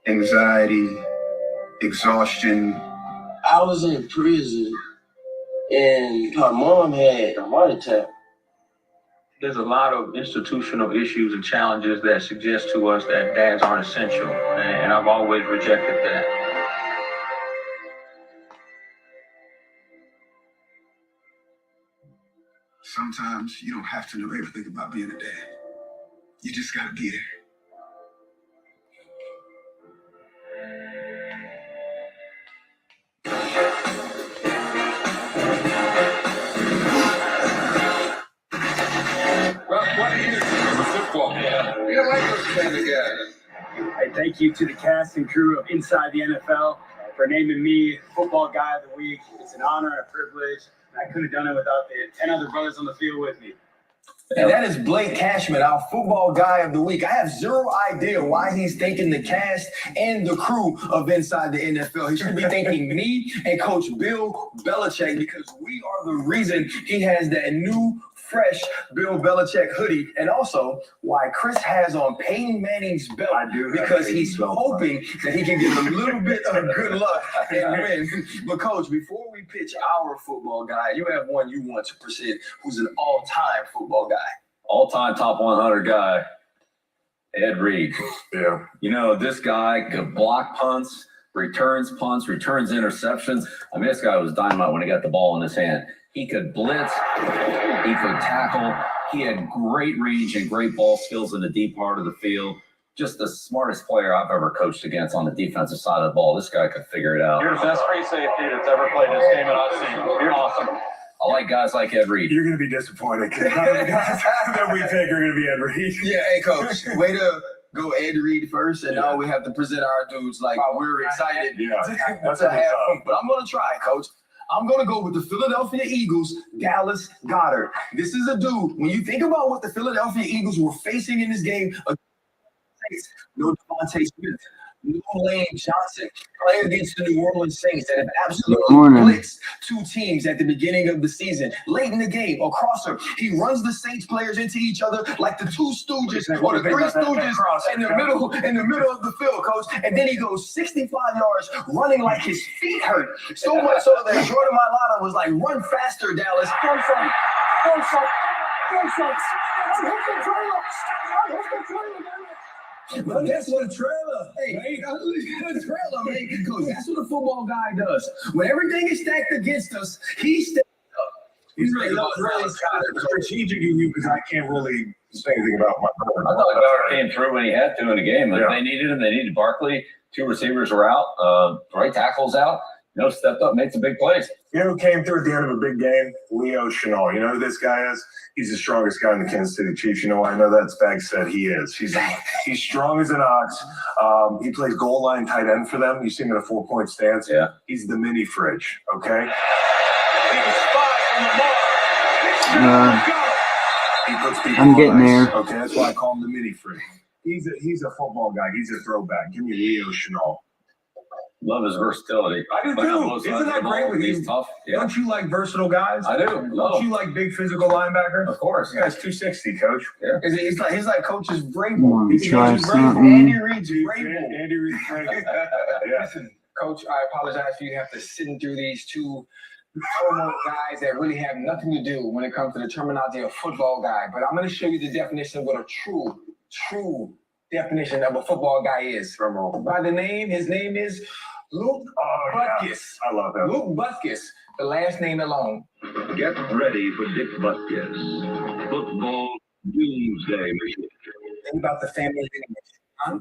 anxiety, exhaustion. I was in prison and my mom had a heart attack. There's a lot of institutional issues and challenges that suggest to us that dads aren't essential, and I've always rejected that. Sometimes you don't have to know everything about being a dad. You just gotta be there. I thank you to the cast and crew of Inside the NFL for naming me Football Guy of the Week. It's an honor and a privilege, and I couldn't have done it without the 10 other brothers on the field with me. And that is Blake Cashman, our Football Guy of the Week. I have zero idea why he's thanking the cast and the crew of Inside the NFL. He should be thanking me and Coach Bill Belichick, because we are the reason he has that new, fresh Bill Belichick hoodie, and also why Chris has on Peyton Manning's belt. I do, because he's hoping that he can get a little bit of good luck and win. But Coach, before we pitch our football guy, you have one you want to present who's an all-time football guy. All-time top 100 guy, Ed Reed. Yeah. You know, this guy could block punts, returns interceptions. I mean, this guy was dynamite when he got the ball in his hand. He could blitz, he could tackle, he had great range and great ball skills in the deep part of the field. Just the smartest player I've ever coached against on the defensive side of the ball. This guy could figure it out. You're the best free safety that's ever played this game, and I've seen. You're awesome. I like guys like Ed Reed. You're going to be disappointed because none of the guys that we pick are going to be Ed Reed. Yeah, hey, Coach, way to go Ed Reed first, and now we have to present our dudes like we're excited to have him. But I'm going to try, Coach. I'm going to go with the Philadelphia Eagles, Dallas Goedert. This is a dude, when you think about what the Philadelphia Eagles were facing in this game, no Devontae Smith, no Lane Johnson, playing against the New Orleans Saints that have absolutely blitzed two teams at the beginning of the season. Late in the game, a crosser, he runs the Saints players into each other like the two Stooges or the three Stooges in the middle of the field, Coach. And then he goes 65 yards running like his feet hurt. So much so that Jordan Mailata was like, run faster, Dallas. Go from. But that's what a trailer. Hey, a trailer, man. Coach, that's what a football guy does. When everything is stacked against us, he steps up. He's really strategic in you because I can't really say anything about my brother. I thought Goddard came through when he had to in the game. If they needed him, they needed Barkley. Two receivers were out. Right tackles out. Stepped up, made some big plays. You know who came through at the end of a big game? Leo Chenal. You know who this guy is? He's the strongest guy in the Kansas City Chiefs. You know why I know that? Spags said he is. He's strong as an ox. He plays goal line tight end for them. You see him in a 4-point stance. Yeah. He's the mini fridge, okay? He puts people I'm getting on ice, there. okay? That's why I call him the mini fridge. He's a football guy. He's a throwback. Give me Leo Chenal. Love his versatility. I do too. Isn't that great with you? He's tough. Yeah. Don't you like versatile guys? I do. Don't you like big physical linebackers? Of course. Yeah, it's 260, Coach. Yeah. He's like Coach's Vrabel. He's Coach's something. Andy Reid's Vrabel. Andy Reid's Vrabel. Yeah. Listen, Coach, I apologize for you have to sitting through these two promo guys that really have nothing to do when it comes to the terminology of football guy. But I'm going to show you the definition of what a true definition of a football guy is. By the name, his name is Luke Butkus. Yeah. I love him. Luke Butkus, the last name alone. Get ready for Dick Butkus. Football Doomsday Machine. Think about the family lineage. The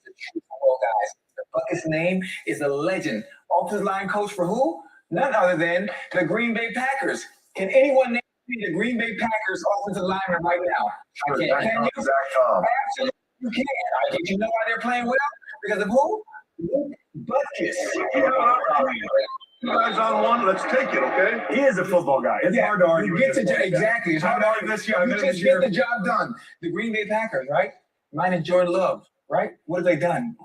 true football guys. The Butkus name is a legend. Offensive line coach for who? None other than the Green Bay Packers. Can anyone name me the Green Bay Packers offensive lineman right now? Sure, I can't. Can you? Zach Tom. Absolutely, you can. Did you know why they're playing well? Because of who? Luke Butkus. You guys on one? Let's take it, okay? He is a football guy. It's hard to argue. Exactly. It's hard to argue this year. You just get the job done. The Green Bay Packers, right? Minus Jordan Love, right? What have they done?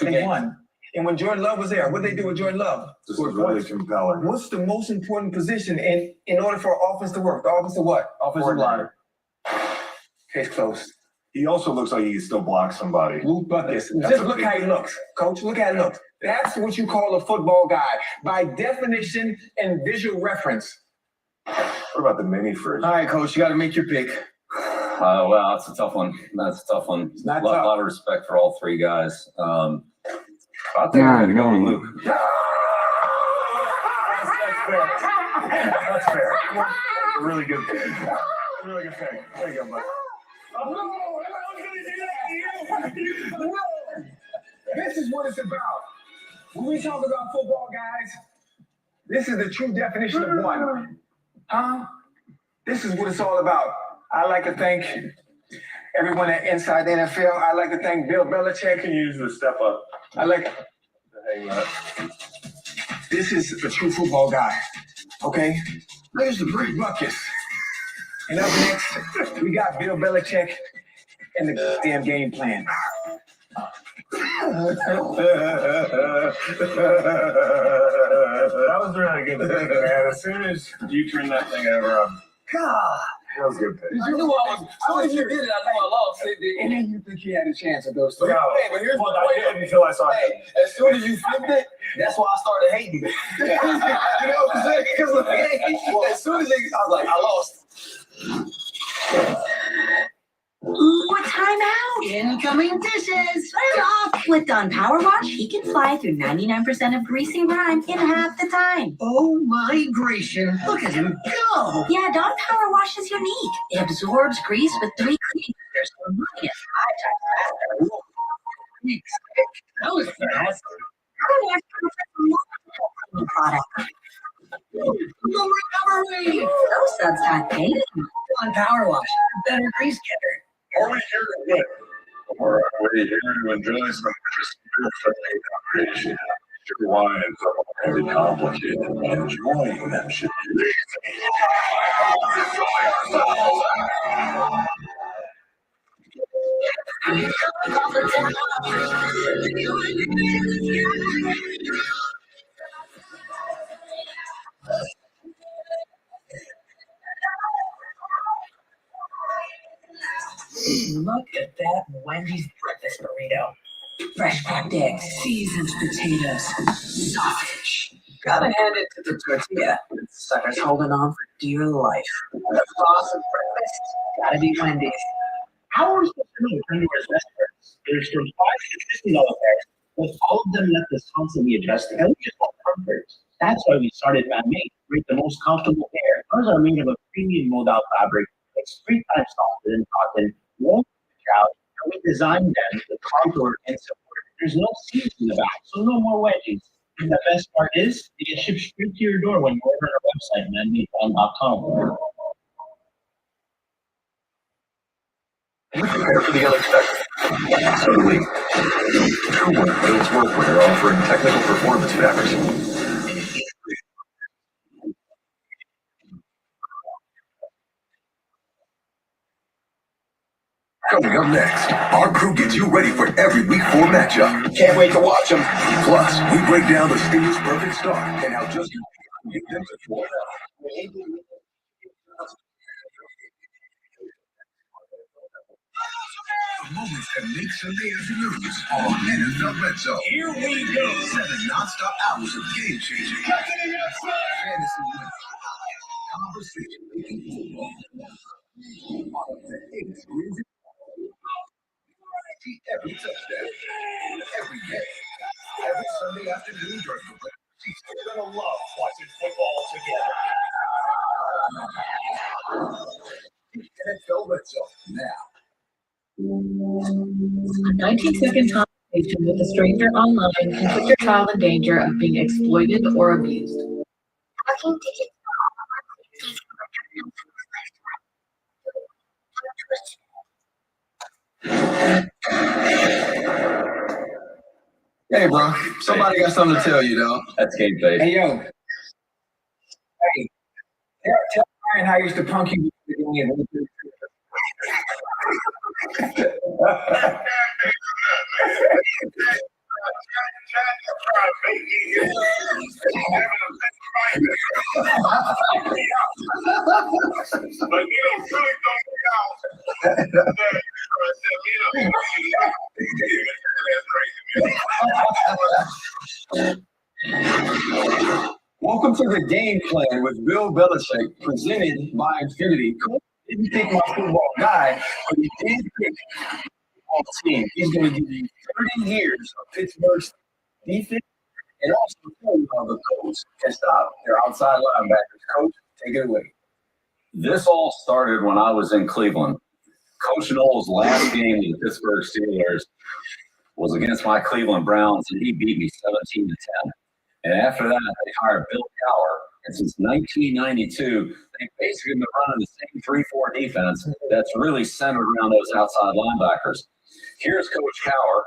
They won. And when Jordan Love was there, what did they do with Jordan Love? This is really compelling. What's the most important position in order for offense to work? The offense to what? Offensive line. Case closed. He also looks like he can still block somebody. Luke Buckets. That's Just a look big how he thing. looks, coach. Look how he looks. That's what you call a football guy by definition and visual reference. What about the mini fridge? All right, coach, you got to make your pick. Well, that's a tough one. That's a tough one. It's not lot, tough. lot of respect for all three guys. I think I'm going to go with Luke. That's fair. That's fair. A really good pick. Really good pick. There you go, bud. This is what it's about. When we talk about football, guys, this is the true definition of one. Huh? This is what it's all about. I'd like to thank everyone at Inside the NFL. I'd like to thank Bill Belichick. Can you use the step up? I like. Hang that. This is a true football guy. Okay? There's the Big Buckets. And up next, we got Bill Belichick and the damn game plan. That was really good pick, man. As soon as you turned that thing over, God. that was a good pick. You knew I was. As soon as you did it, I knew I lost. And then you think you had a chance at those three. No. Hey, but here's Well, the I point. did until I saw it. Hey, as soon as you flipped it, that's why I started hating it. You know what I'm saying? Because as soon as I was like, I lost. Ooh, time out! Incoming dishes! Off! With Dawn Power Wash, he can fly through 99% of greasy grime in half the time. Oh my gracious, look at him go. Yeah, Dawn Power Wash is unique. It absorbs grease with 3 cleaning filters, so moving is 5 times faster. That was fast. Power Wash comes with multiple cleaning products. No recovery. Those subs got paid. On Power Wash, better grease getter. Are we here to win? Or are we here to enjoy some spirit-friendly operation? Sure, wine is very complicated, but enjoying them should be easy. Look at that Wendy's breakfast burrito. Fresh cracked eggs, Seasoned potatoes, sausage. Gotta hand it to the tortilla. Sucker's holding on for dear life. The awesome breakfast. Gotta be Wendy's. How are we supposed to know which one is restaurants? There's from $5 to $50 pairs, with all of them left us constantly adjusting. And we just want comfort. That's why we started man-made, to create the most comfortable pair. Ours are made of a premium mold-out fabric that's 3 times softer than cotton, won't stretch out, and we designed them with contour and support. There's no seams in the back, so no more wedges. And the best part is, they get shipped straight to your door when you order on our website, manmadefarm.com. Prepare for the unexpected. Suddenly, Cooler Builds Workwear offering technical performance fabrics. Coming up next, our crew gets you ready for every Week 4 matchup. Can't wait to watch them. Plus, we break down the Steelers' perfect start and how just get them to 4 The moments that make Sunday afternoons on NFL Red Zone. Here we go. 7 nonstop hours of game-changing fantasy wins. Conversation making football. On the biggest screens. Every touchdown. Every day. Every Sunday afternoon during the regular season. You're gonna love watching football together. NFL Red Zone now. A 19-second conversation with a stranger online can put your child in danger of being exploited or abused. Talking to kids Hey, bro. Somebody got something to tell you, though. That's game face. Hey, yo. Hey, tell Brian how I used to punk you. But you really don't Welcome to the game plan with Bill Belichick, presented by Infinity. Coach didn't pick my football guy, but he did pick on the team. He's going to give you 30 years of Pittsburgh's defense and also tell you how the coach can stop their outside linebackers. Coach, take it away. This all started when I was in Cleveland. Coach Noll's last game with the Pittsburgh Steelers was against my Cleveland Browns, and he beat me 17-10. And after that, they hired Bill Cowher. And since 1992, they've basically been running the same 3-4 defense that's really centered around those outside linebackers. Here's Coach Cowher.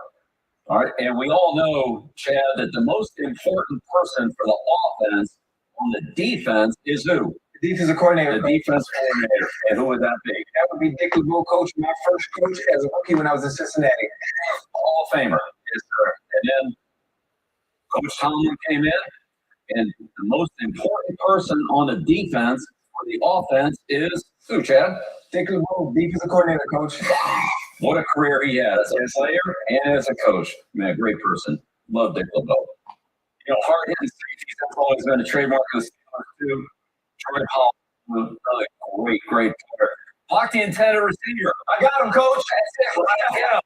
All right, and we all know, Chad, that the most important person for the offense on the defense is who? The defensive coordinator. The defense coordinator. And who would that be? That would be Dick LeBeau, coach, my first coach as a rookie when I was in Cincinnati. Hall of Famer. Yes, sir. And then Coach Tomlin came in, and the most important person on the defense for the offense is who, Chad? Dick LeBeau, defensive coordinator, coach. What a career he had as a player and as a coach. Man, great person. Love Dick LeBeau. You know, hard-hitting safeties, that's always been a trademark of the Steelers, too. Troy Hall, another great player. Block the intended receiver. I got him, coach. That's it. Right. Yeah.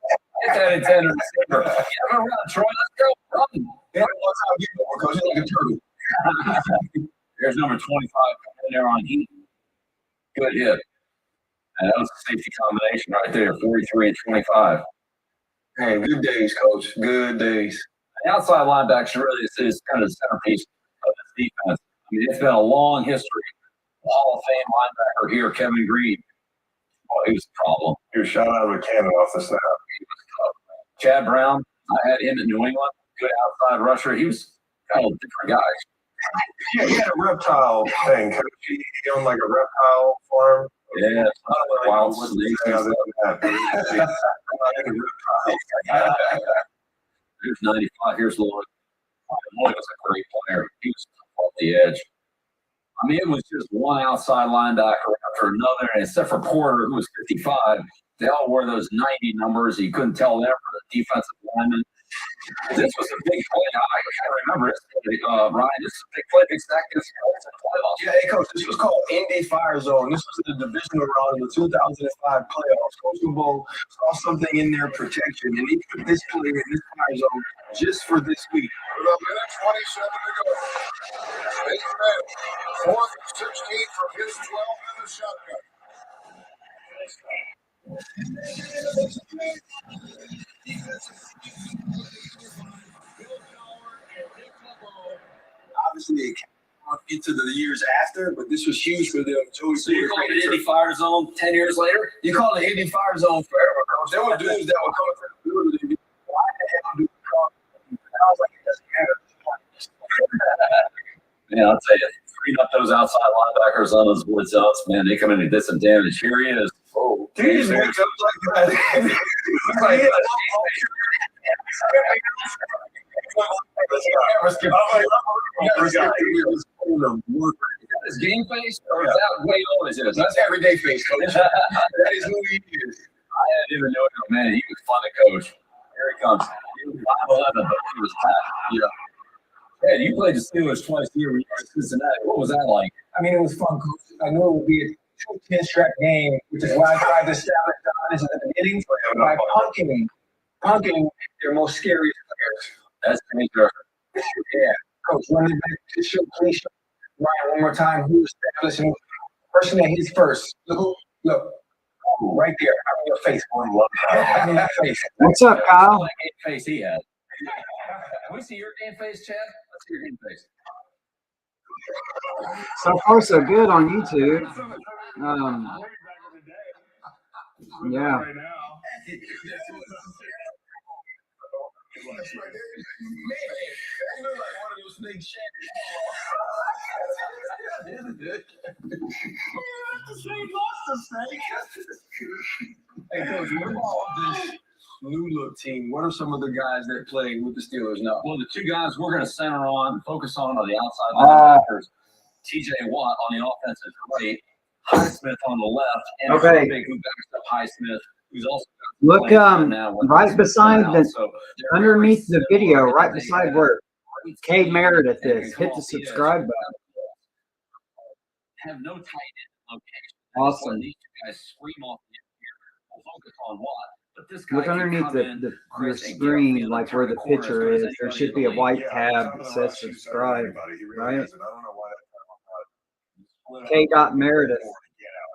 Get that intended receiver. Get him around, Troy. Let's go. Run. Yeah, one time get over, coach. He's like a turtle. There's number 25 coming in there on heat. Good hit. And that was a safety combination right there, 43 and 25. Hey, good days, coach. Good days. The outside linebacker really is kind of the centerpiece of this defense. I mean, it's been a long history. Hall of Fame linebacker here, Kevin Green. Oh, he was a problem. He was shot out of a cannon off the snap. He was tough. Chad Brown, I had him in New England. Good outside rusher. He was kind of a different guy. Yeah, he had a reptile thing. He owned like a reptile farm. Yeah, wild snakes and stuff. Here's 95. Here's Lloyd. Lloyd was a great player. He was off the edge. I mean, it was just one outside linebacker after another, and except for Porter, who was 55, they all wore those 90 numbers. You couldn't tell them for the defensive lineman. This was a big play. I can't remember it. Ryan, this is a big play. Big sack against the playoffs. Yeah, hey, coach, this was called Indy Fire Zone. This was the divisional round of the 2005 playoffs. Coach LeBeau saw something in their protection, and he put this play in this fire zone just for this week. With a minute 27 to go. He's ready. 4th and 16 from his 12 in the shotgun. Obviously, it came into the years after, but this was huge for them. So you call it Indy Fire Zone 10 years later? You call it Indy Fire Zone forever, coach. There were dudes that would come to the building and be, why the hell do we call it? I was like, it doesn't matter. Man, I'll tell you, freeing up those outside linebackers on those wood zones, man, they come in and did some damage. Here he is. Oh, he just wakes up like that. Is game face or is that way old as it is? That's everyday face, coach. That is who he is. I didn't even know him, man. He was fun to coach. Here he comes. He was 5'11", but he was fat. Yeah. Hey, you played the Steelers twice here when you were in Cincinnati. What was that like? I mean, it was fun, coach. I knew it would be a 2-10 strap game, which is why I tried to establish the honest at the beginning by punking their most scariest players. That's dangerous. Yeah, coach, running back, please show Ryan one more time who established him. Person that hits first. Look, right there. I'm in your face, boy. I'm in your face. What's up, Kyle? What game face he had. Can we see your game face, Chad? Let's see your game face. So far, so good on YouTube. Yeah. Hey, coach, what about this new look team? What are some of the guys that play with the Steelers now? Well, the two guys we're going to center on, focus on are the outside linebackers. TJ Watt on the offensive right, Highsmith on the left, and Okay. Big who backs up Highsmith, who's also Look, right beside the, underneath the video, right beside where Kate Meredith is. Hit the subscribe button. Have no tight end location. Awesome. These two guys scream off the end here. We'll focus on Watt. But this guy Look can underneath come in, your Chris, and screen, get like turn where the the corner as picture good as is. There anybody should in be the a league. white Yeah, tab top that of the says rush, he's better than subscribe. anybody. He really Right? is, and I don't know why that K. Dot Meredith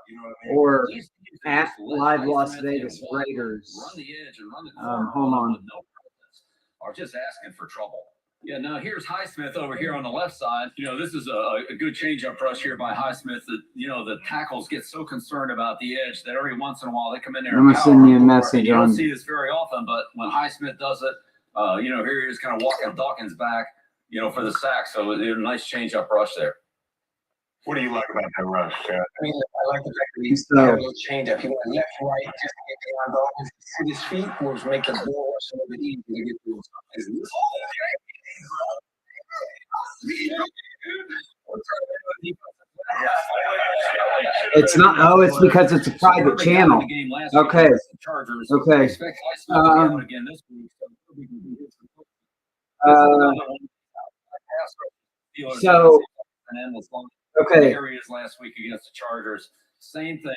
you know what I mean? or These teams at just let Live Las Highsmith and Vegas Watt Raiders. run the edge and run the corner Hold on. with no presence, are just asking for trouble. Yeah, now here's Highsmith over here on the left side. You know, this is a good change-up rush here by Highsmith. That, you know, the tackles get so concerned about the edge that every once in a while they come in there. I'm gonna send you a message you on. don't see this very often, but when Highsmith does it, you know, here he is kind of walking Dawkins back, you know, for the sack. So it's a nice change-up rush there. What do you like about that rush, Chad? I mean, I like the fact that he had a little change up. He went left, right, just to get beyond Dawkins to his feet, which make the ball rush a little bit easier to get through. It's not. Oh, it's because it's a private channel. Okay. Okay. So. Okay. Areas last week against the Chargers. Same thing.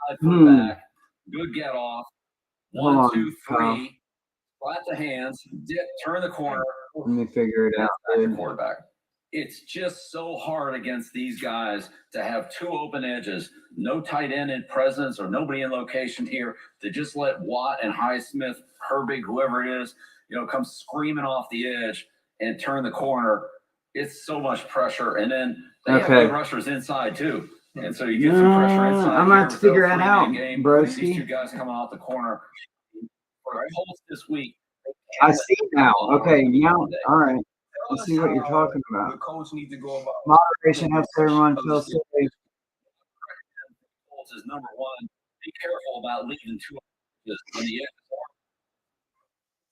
Side foot back. Good get off. 1, 2, 3. Flat the hands. Dip. Turn the corner. Let me figure it out. Dude. Quarterback. It's just so hard against these guys to have two open edges, no tight end in presence or nobody in location here, to just let Watt and Highsmith, Herbig, whoever it is, you know, come screaming off the edge and turn the corner. It's so much pressure. And then they have good rushers inside too. And so you get some pressure inside. I'm going to have to figure that out, broski. These two guys coming off the corner. For Colts this week. I see now. Okay, now, all right. I see what you're talking about. The coach needs to go about Moderation helps everyone feel safe. Colts is number one. Be careful about leaving two when the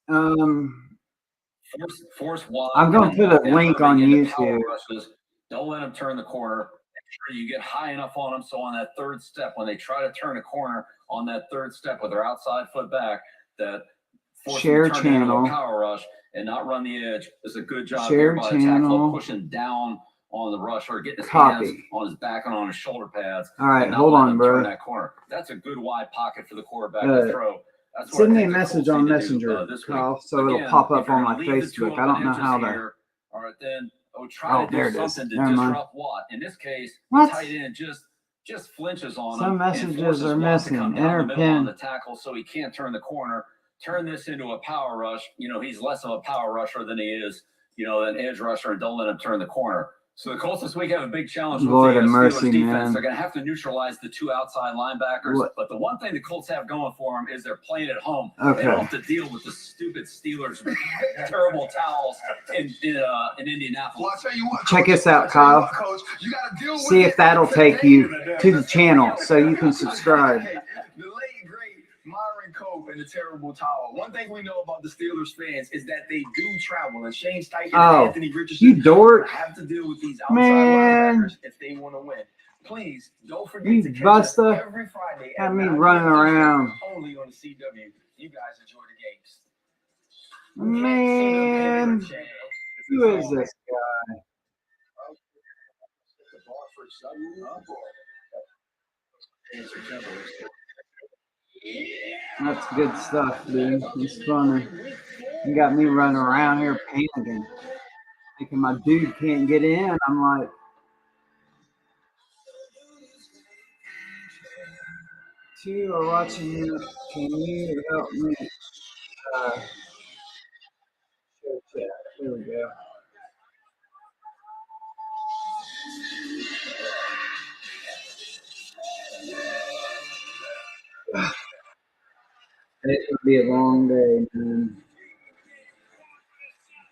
edge. Force Watt. I'm going to put a link on YouTube. Don't let them turn the corner. Make sure you get high enough on them so on that third step, when they try to turn a corner on that third step with their outside foot back, that share channel power rush and not run the edge is a good job share by channel the tackle, pushing down on the rush or getting his hands on his back and on his shoulder pads. All right, hold on, bro. Turn that corner. That's a good wide pocket for the quarterback to throw. That's send me a message on Messenger, Kyle, so it'll pop up on my Facebook. I don't know how to. All right, then try to do something to disrupt Watt. In this case, the tight end just flinches on some him. Messages are missing. Enter pin on the tackle, so he can't turn the corner. Turn this into a power rush. You know, he's less of a power rusher than he is, you know, an edge rusher, and don't let him turn the corner. So the Colts this week have a big challenge with Lord the mercy, Steelers defense. man. They're going to have to neutralize the two outside linebackers. But the one thing the Colts have going for them is they're playing at home. Okay. They don't have to deal with the stupid Steelers terrible towels in Indianapolis. Well, I'll tell you what, check this out, Kyle. You gotta deal with see if that'll take you to the channel so you can subscribe. The late great Myron Cove and the terrible towel. One thing we know about the Steelers fans is that they do travel, and Shane Steichen and Anthony Richardson you dork. have to deal with these outside linebackers if they want to win. Please don't forget to catch us every Friday at 9 running around only on the CW. You guys enjoy the games. Man, who is this guy? That's good stuff, dude. It's funny. You got me running around here panicking, thinking my dude can't get in. I'm like, two are watching you. Can you help me? Here we go. It would be a long day, man.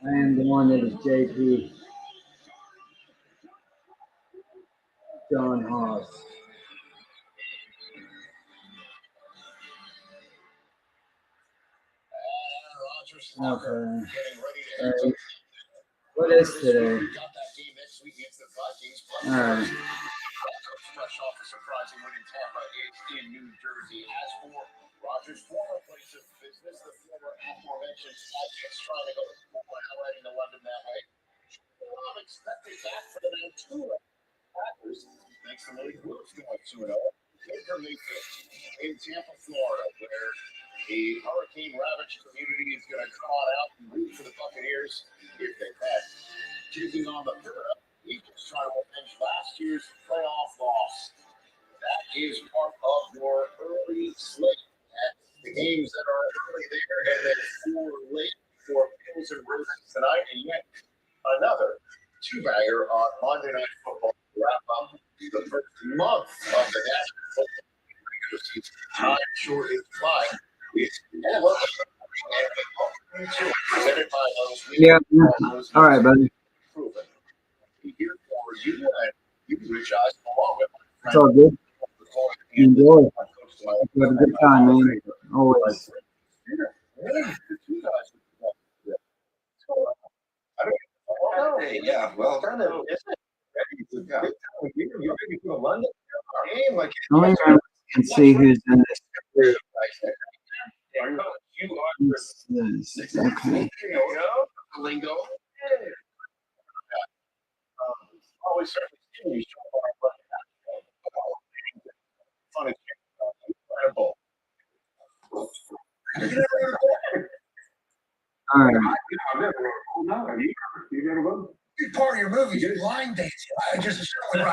I am the one that is JP. John Haas. Okay. What is today? All right. Fresh off a surprising win in Tampa in New Jersey. As for Rodgers' former place of business, the former aforementioned sidekicks trying to go to highlighting the London that way. Thanks to Malik Willis going 2-0. In Tampa, Florida, where the hurricane-ravaged community is going to come on out and root for the Buccaneers if they can. Choosing on the Florida Eagles trying to avenge last year's playoff loss. That is part of your early slate. The games that are early there, and then 4 late for Bills and Ravens tonight, and yet another two-bagger on Monday Night Football to wrap up the first month of the National Football season. Time sure is flying. It's presented by those. Yeah. All right, buddy. Proven. Here for you and you, Rich Eyes, along with my It's all good. Enjoy. Have a good time, man. Always. Hey, yeah, well, kind of. Yeah. You're ready for a London game, like. Only members can see who's in this group. Okay. Lingo. Always certainly seen you funny. Incredible. All right. Big part of your movie, you're line dancing. I just assumed.